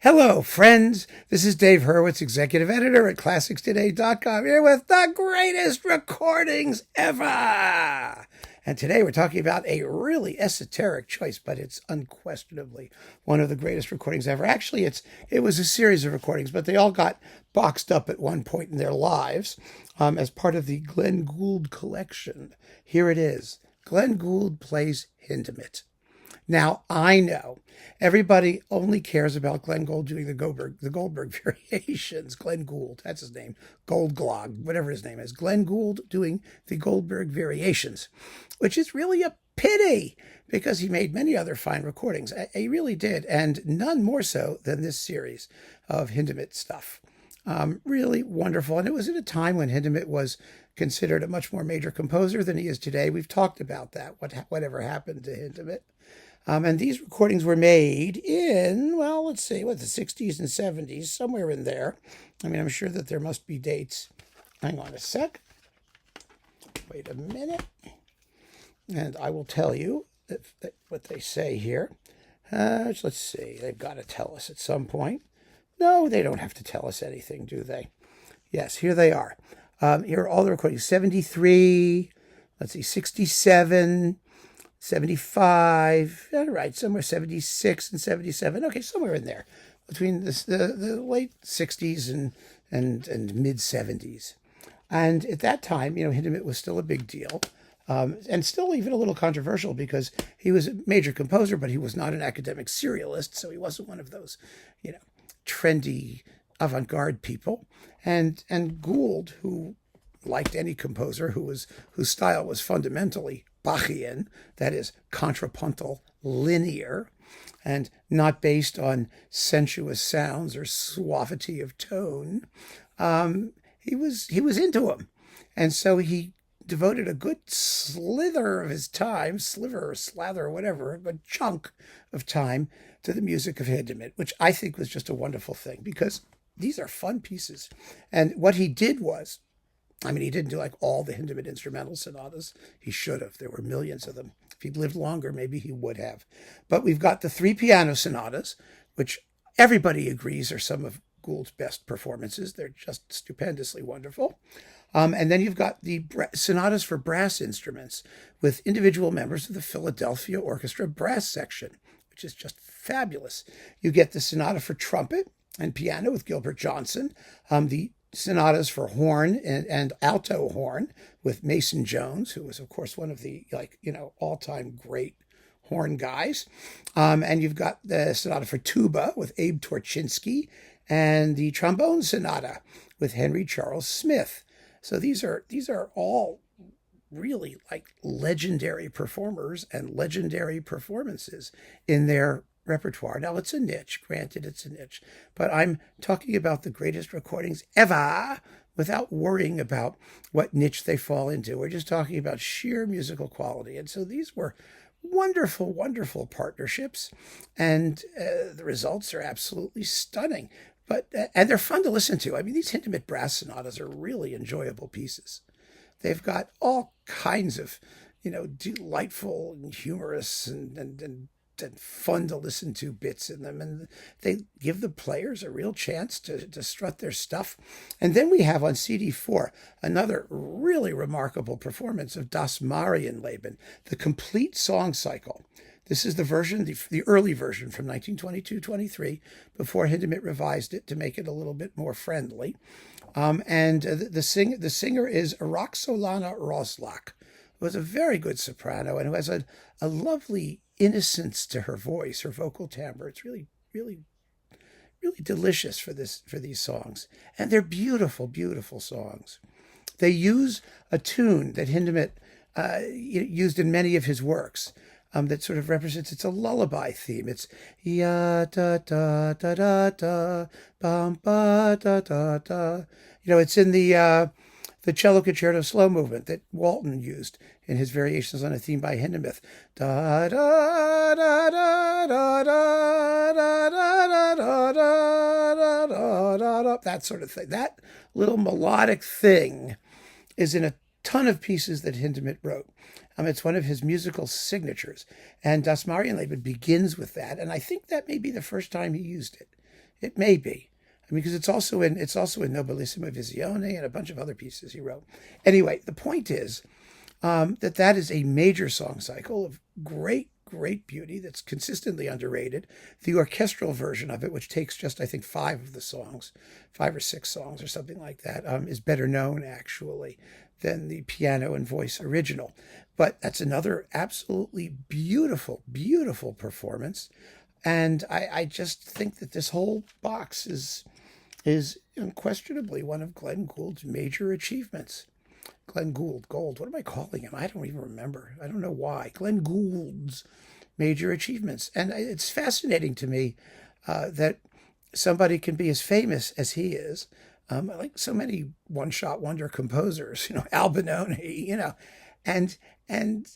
Hello, friends. This is Dave Hurwitz, executive editor at ClassicsToday.com, here with the greatest recordings ever. And today we're talking about a really esoteric choice, but it's unquestionably one of the greatest recordings ever. Actually, it was a series of recordings, but they all got boxed up at one point in their lives as part of the Glenn Gould collection. Here it is. Glenn Gould plays Hindemith. Now, I know everybody only cares about Glenn Gould doing the Goldberg variations. Glenn Gould, that's his name. Goldglog, whatever his name is. Glenn Gould doing the Goldberg variations, which is really a pity because he made many other fine recordings. He really did, and none more so than this series of Hindemith stuff. Really wonderful. And it was at a time when Hindemith was considered a much more major composer than he is today. We've talked about that, whatever happened to Hindemith. And these recordings were made in, well, let's see, the 60s and 70s, somewhere in there. I mean, I'm sure that there must be dates. Hang on a sec. Wait a minute. And I will tell you what they say here. Let's see. They've got to tell us at some point. No, they don't have to tell us anything, do they? Yes, here they are. Here are all the recordings. 73, let's see, 67, 75, all right, somewhere 76 and 77. Okay, somewhere in there, between the late 60s and mid 70s. And at that time, Hindemith was still a big deal, and still even a little controversial because he was a major composer, but he was not an academic serialist, so he wasn't one of those, trendy avant-garde people. And Gould, who liked any composer whose style was fundamentally Bachian, that is contrapuntal, linear, and not based on sensuous sounds or suavity of tone, he was into him. And so he devoted a good slither of his time, sliver or slather or whatever, a chunk of time to the music of Hindemith, which I think was just a wonderful thing because these are fun pieces. And what he did was, he didn't do like all the Hindemith instrumental sonatas. He should have. There were millions of them. If he'd lived longer, maybe he would have. But we've got the 3 piano sonatas, which everybody agrees are some of Gould's best performances. They're just stupendously wonderful. And then you've got the sonatas for brass instruments with individual members of the Philadelphia Orchestra brass section, which is just fabulous. You get the sonata for trumpet and piano with Gilbert Johnson, the sonatas for horn and alto horn with Mason Jones, who was, of course, one of the all-time great horn guys. And you've got the sonata for tuba with Abe Torchinsky and the trombone sonata with Henry Charles Smith. So these are all really like legendary performers and legendary performances in their repertoire. Now, it's a niche. Granted, it's a niche. But I'm talking about the greatest recordings ever without worrying about what niche they fall into. We're just talking about sheer musical quality. And so these were wonderful, wonderful partnerships. And the results are absolutely stunning. And they're fun to listen to. These Hindemith brass sonatas are really enjoyable pieces. They've got all kinds of, delightful and humorous and fun to listen to bits in them, and they give the players a real chance to strut their stuff. And then we have on CD4 another really remarkable performance of Das Marienleben, the complete song cycle. This is the version, the early version from 1922-23, before Hindemith revised it to make it a little bit more friendly. And the singer is Roxolana Roslak, who is a very good soprano and who has a lovely innocence to her voice, her vocal timbre. It's really, really, really delicious for these songs. And they're beautiful, beautiful songs. They use a tune that Hindemith used in many of his works. That sort of represents, it's a lullaby theme. It's ya da da da da da bum ba da da da. It's in the cello concerto slow movement that Walton used in his variations on a theme by Hindemith. Da da da da da da da da da da da da da. That sort of thing. That little melodic thing is in a ton of pieces that Hindemith wrote. It's one of his musical signatures. And Das Marienleben begins with that. And I think that may be the first time he used it It may be. I mean, because it's also in Nobilissima Visione and a bunch of other pieces he wrote. Anyway, the point is that is a major song cycle of great beauty that's consistently underrated. The orchestral version of it, which takes just, I think, 5 or 6 songs or something like that, is better known, actually, than the piano and voice original. But that's another absolutely beautiful performance. And I just think that this whole box is unquestionably one of Glenn Gould's major achievements. Glenn Gould, what am I calling him? I don't even remember. I don't know why. Glenn Gould's major achievements. And it's fascinating to me that somebody can be as famous as he is, like so many one-shot wonder composers, Albinoni, and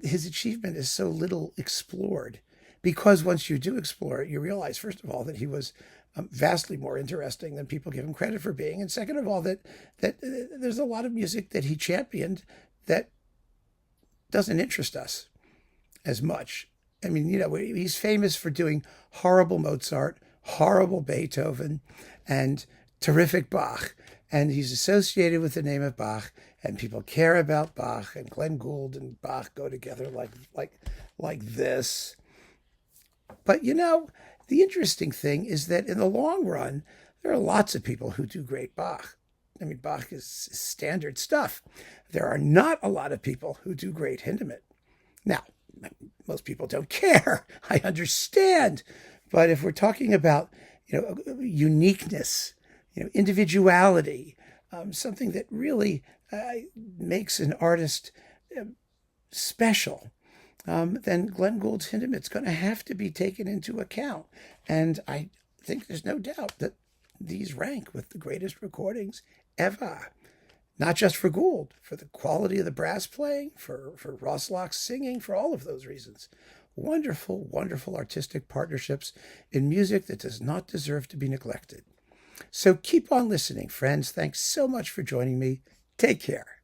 his achievement is so little explored. Because once you do explore it, you realize, first of all, that he was vastly more interesting than people give him credit for being. And second of all, that there's a lot of music that he championed that doesn't interest us as much. I mean, he's famous for doing horrible Mozart, horrible Beethoven, and terrific Bach. And he's associated with the name of Bach, and people care about Bach, and Glenn Gould and Bach go together like this. But, the interesting thing is that in the long run, there are lots of people who do great Bach. I mean, Bach is standard stuff. There are not a lot of people who do great Hindemith. Now, most people don't care. I understand. But if we're talking about, uniqueness, individuality, something that really makes an artist special, then Glenn Gould's Hindemith's going to have to be taken into account. And I think there's no doubt that these rank with the greatest recordings ever. Not just for Gould, for the quality of the brass playing, for Roslak's singing, for all of those reasons. Wonderful artistic partnerships in music that does not deserve to be neglected. So keep on listening, friends. Thanks so much for joining me. Take care.